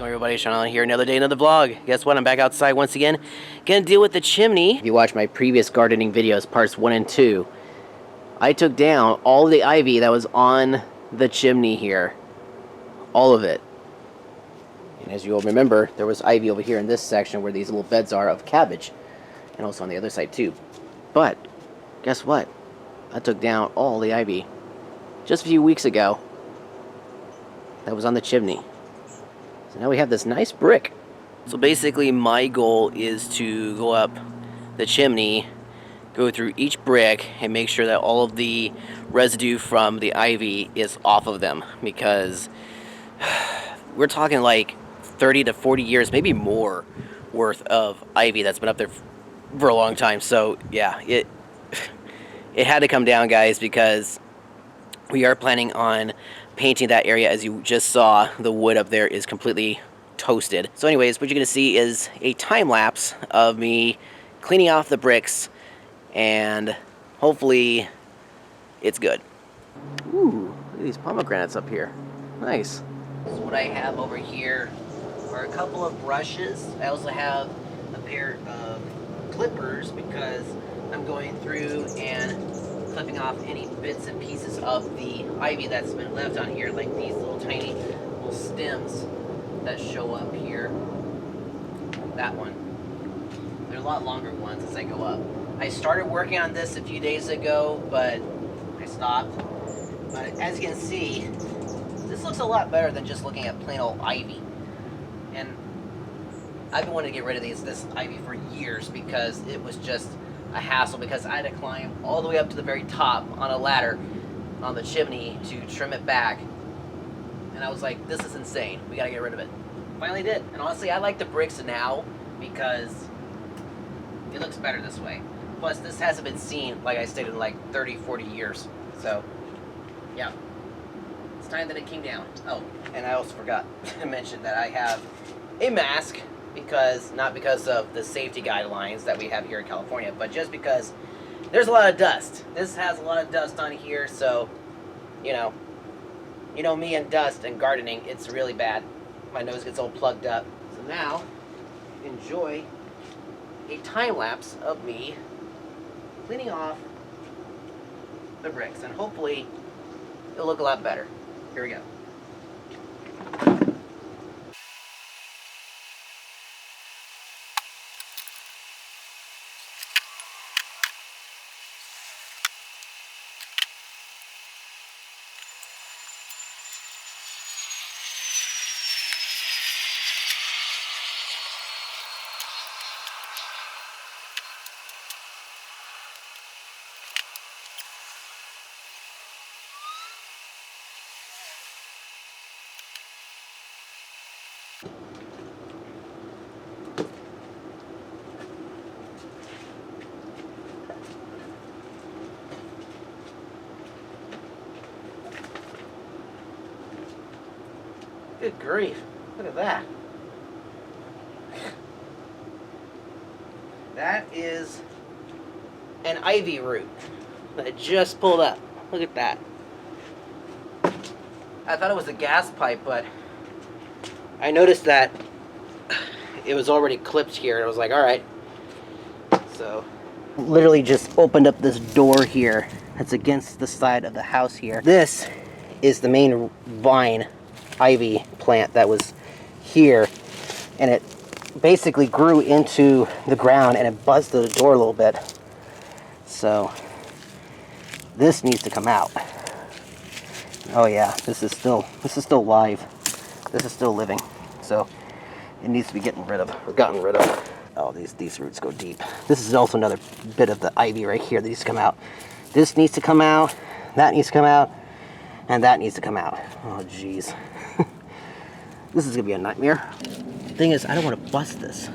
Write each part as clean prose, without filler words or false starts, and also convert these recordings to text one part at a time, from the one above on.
Everybody, Shaun here, another day, another vlog. Guess what? I'm back outside once again. Gonna deal with the chimney. If you watch my previous gardening videos, parts 1 and 2, I took down all the ivy that was on the chimney here. All of it. And as you'll remember, there was ivy over here in this section where these little beds are of cabbage. And also on the other side too. But, guess what? I took down all the ivy just a few weeks ago that was on the chimney. So now we have this nice brick. So basically my goal is to go up the chimney, go through each brick, and make sure that all of the residue from the ivy is off of them. Because we're talking like 30 to 40 years, maybe more, worth of ivy that's been up there for a long time. So yeah, it had to come down, guys, because we are planning on painting that area. As you just saw, the wood up there is completely toasted. So anyways, what you're gonna see is a time lapse of me cleaning off the bricks, and hopefully it's good. Ooh, look at these pomegranates up here. Nice. So what I have over here are a couple of brushes. I also have a pair of clippers because I'm going through and clipping off any bits and pieces of the ivy that's been left on here, like these little tiny little stems that show up here. That one. They're a lot longer ones as I go up. I started working on this a few days ago, but I stopped. But as you can see, this looks a lot better than just looking at plain old ivy. And I've been wanting to get rid of this ivy for years because it was just a hassle, because I had to climb all the way up to the very top on a ladder on the chimney to trim it back. And I was like, this is insane. We gotta get rid of it. Finally did. And honestly, I like the bricks now because it looks better this way. Plus, this hasn't been seen, like I stated, in like 30, 40 years. So, yeah. It's time that it came down. Oh, and I also forgot to mention that I have a mask, because not because of the safety guidelines that we have here in California, but just because there's a lot of dust. This has a lot of dust on here, so you know me and dust and gardening, it's really bad. My nose gets all plugged up. So now enjoy a time lapse of me cleaning off the bricks, and hopefully it'll look a lot better. Here we go. Good grief, look at that. That is an ivy root that I just pulled up. Look at that. I thought it was a gas pipe, but I noticed that it was already clipped here, and I was like, alright. So, literally just opened up this door here that's against the side of the house here. This is the main vine ivy plant that was here, and it basically grew into the ground and it buzzed through the door a little bit. So this needs to come out. Oh yeah, this is still live. This is still living. So it needs to be gotten rid of. Oh, these roots go deep. This is also another bit of the ivy right here that needs to come out. This needs to come out, that needs to come out, and that needs to come out. Oh jeez. This is gonna be a nightmare. The thing is, I don't want to bust this.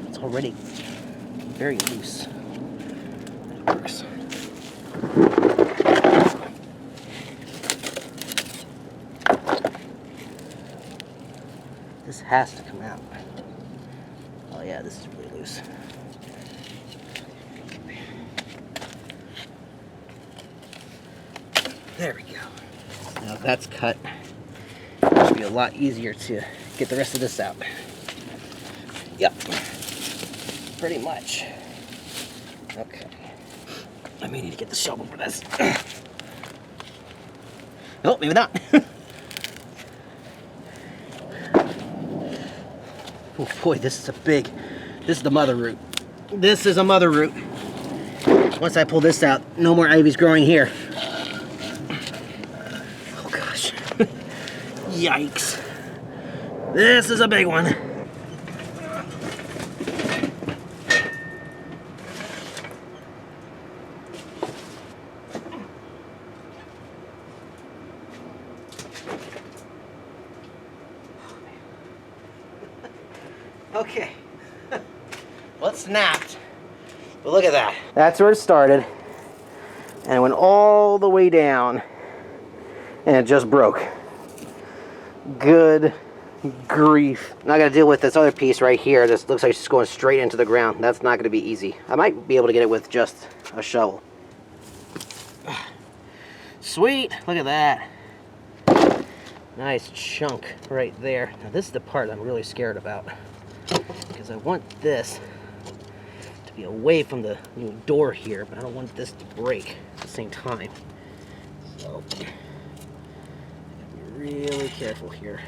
It's already very loose. It works. This has to come out. Oh yeah, this is really loose. There we go. Now that's cut. It should be a lot easier to get the rest of this out. Yep. Pretty much. Okay. I may need to get the shovel for this. Oh, maybe not. Oh boy, this is the mother root. This is a mother root. Once I pull this out, no more ivy's growing here. Oh gosh. Yikes. This is a big one. Okay. Well, it snapped. But look at that. That's where it started. And it went all the way down. And it just broke. Good grief. Now I gotta deal with this other piece right here. This looks like it's just going straight into the ground. That's not gonna be easy. I might be able to get it with just a shovel. Sweet, look at that. Nice chunk right there. Now this is the part I'm really scared about. Because I want this to be away from the little door here, but I don't want this to break at the same time. So, I gotta be really careful here.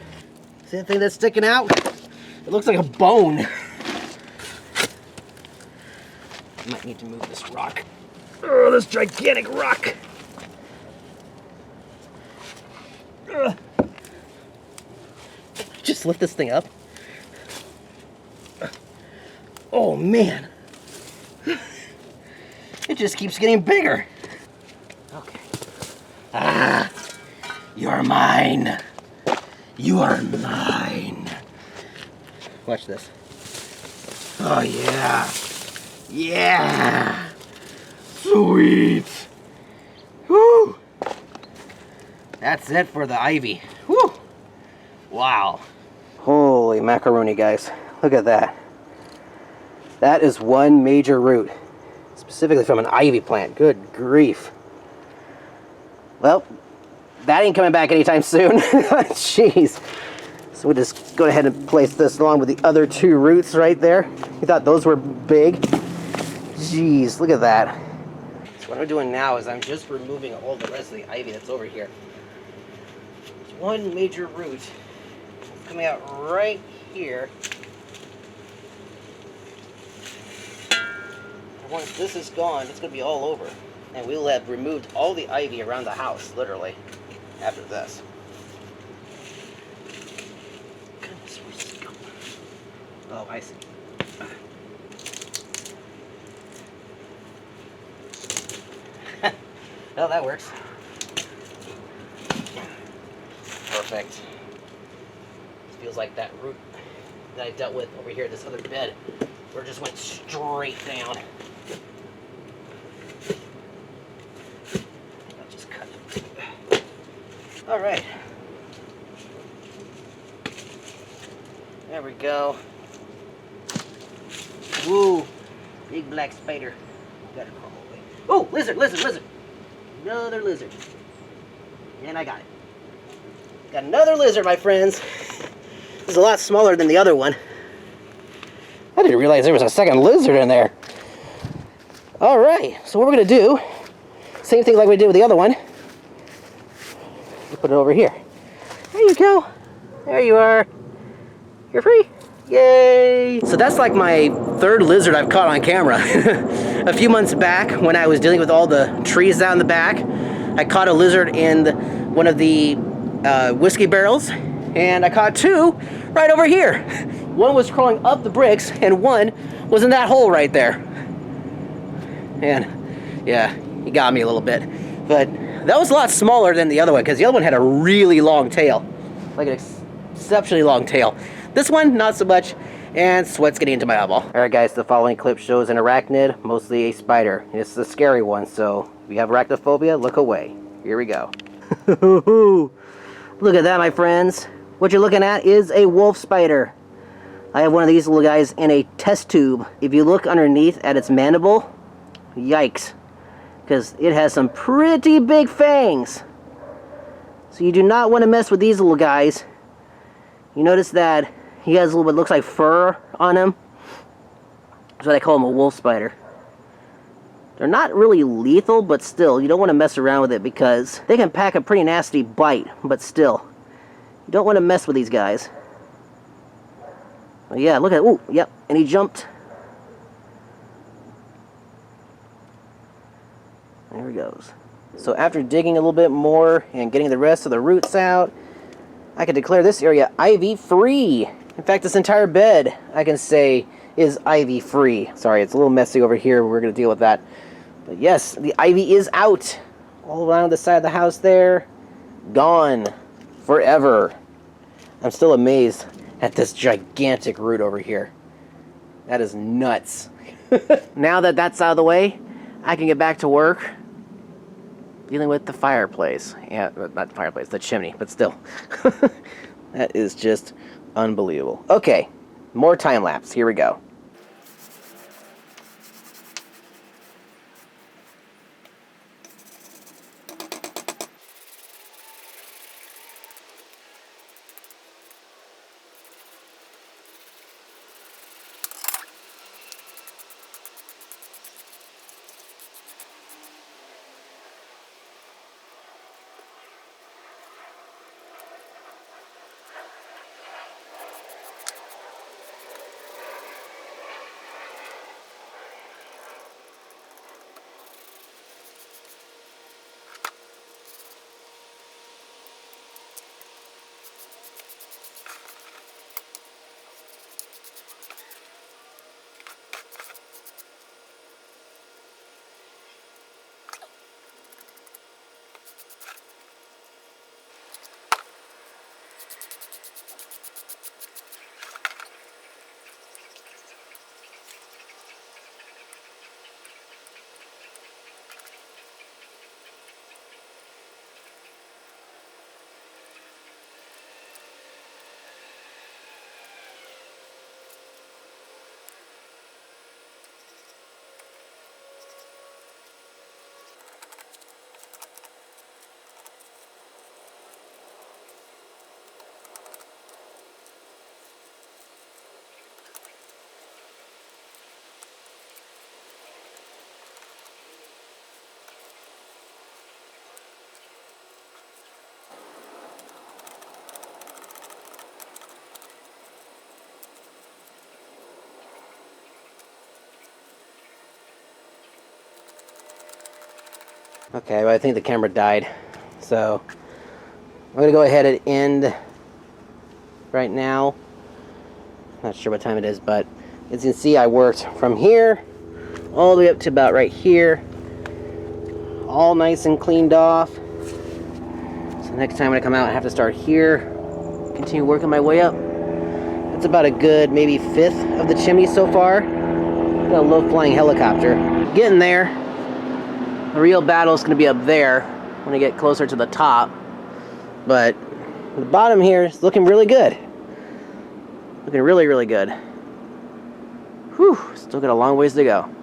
See that thing that's sticking out? It looks like a bone. I might need to move this rock. Oh, this gigantic rock. Ugh. Just lift this thing up. Oh man. It just keeps getting bigger. Okay. Ah, you're mine. You are mine. Watch this. Oh yeah. Yeah. Sweet. Woo. That's it for the ivy. Woo. Wow. Holy macaroni, guys. Look at that. That is one major root. Specifically from an ivy plant. Good grief. Well, that ain't coming back anytime soon. Jeez. So we'll just go ahead and place this along with the other two roots right there. You thought those were big? Jeez, look at that. So what I'm doing now is I'm just removing all the rest of the ivy that's over here. There's one major root coming out right here. And once this is gone, it's going to be all over. And we'll have removed all the ivy around the house, literally, after this. Goodness, where's this going? Oh, I see. Well, that works. Perfect. It feels like that root that I dealt with over here, this other bed, where it just went straight down. I'll just cut it. All right. There we go. Woo! Big black spider. Gotta crawl away. Oh, lizard, lizard, lizard! Another lizard. And I got it. Got another lizard, my friends. This is a lot smaller than the other one. I didn't realize there was a second lizard in there. All right, so what we're gonna do, same thing like we did with the other one. We'll put it over here. There you go. There you are. You're free. Yay! So that's like my third lizard I've caught on camera. A few months back, when I was dealing with all the trees down the back, I caught a lizard in one of the whiskey barrels, and I caught two right over here. One was crawling up the bricks, and one was in that hole right there. And yeah, he got me a little bit. But that was a lot smaller than the other one, because the other one had a really long tail. Like an exceptionally long tail. This one, not so much, and sweat's getting into my eyeball. Alright guys, the following clip shows an arachnid, mostly a spider. It's the scary one, so if you have arachnophobia, look away. Here we go. Look at that, my friends. What you're looking at is a wolf spider. I have one of these little guys in a test tube. If you look underneath at its mandible, yikes, because it has some pretty big fangs. So you do not want to mess with these little guys. You notice that he has a little bit, looks like fur on him. That's why they call him a wolf spider. They're not really lethal, but still, you don't want to mess around with it because they can pack a pretty nasty bite, but still, you don't want to mess with these guys. But yeah, look at, ooh, yep, and he jumped. There he goes. So after digging a little bit more and getting the rest of the roots out, I can declare this area ivy-free. In fact, this entire bed, I can say, is ivy-free. Sorry, it's a little messy over here. We're going to deal with that. But yes, the ivy is out. All around the side of the house there. Gone. Forever. I'm still amazed at this gigantic root over here. That is nuts. Now that that's out of the way, I can get back to work dealing with the fireplace. Yeah, not the fireplace, the chimney, but still. That is just unbelievable. Okay, more time lapse. Here we go. Okay, well, I think the camera died. So, I'm going to go ahead and end right now. Not sure what time it is, but as you can see, I worked from here all the way up to about right here. All nice and cleaned off. So next time when I come out, I have to start here. Continue working my way up. That's about a good maybe fifth of the chimney so far. Got a low-flying helicopter. Getting there. The real battle is going to be up there when I get closer to the top. But the bottom here is looking really good. Looking really, really good. Whew, still got a long ways to go.